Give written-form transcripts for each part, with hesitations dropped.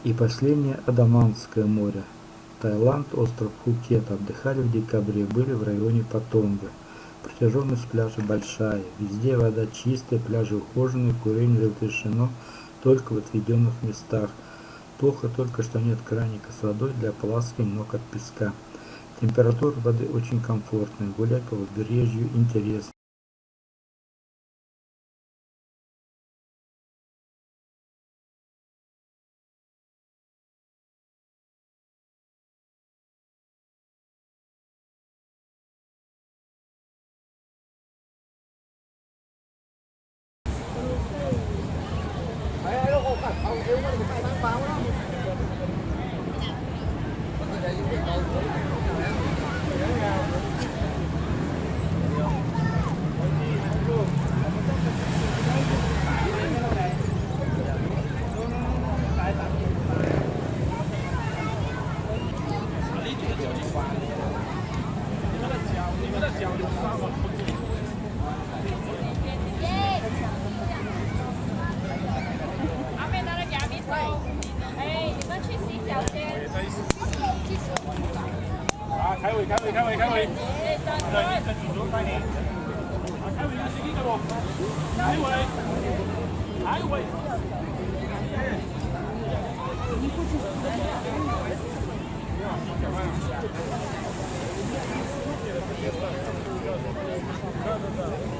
И последнее — Адаманское море. Таиланд, остров Пхукет. Отдыхали в декабре, были в районе Паттонга. Протяженность пляжа большая, везде вода чистая, пляжи ухоженные, курение разрешено только в отведенных местах. Плохо только, что нет краника с водой для ополаскивания ног от песка. Температура воды очень комфортная, гулять по побережью интересно.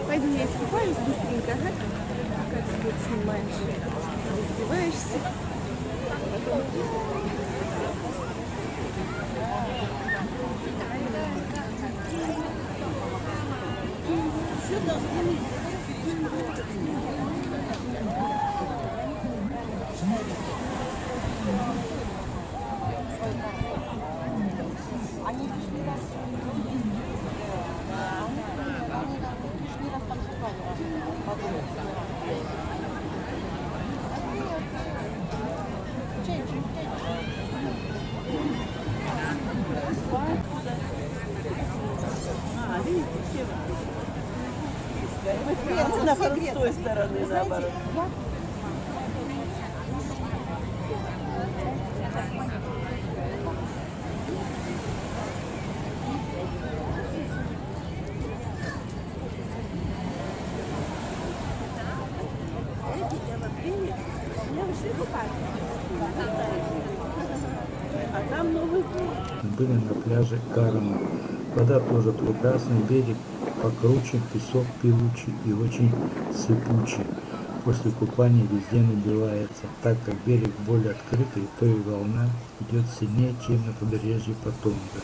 Пойду я искупаюсь быстренько, ага. Как ты тут снимаешь? Раздеваешься. С той стороны, наоборот. А там Новый год. Были на пляже Карма. Вода тоже прекрасная, берег покруче, песок певучий и очень сыпучий. После купания везде набивается, так как берег более открытый, то и волна идет сильнее, чем на побережье Паттонга.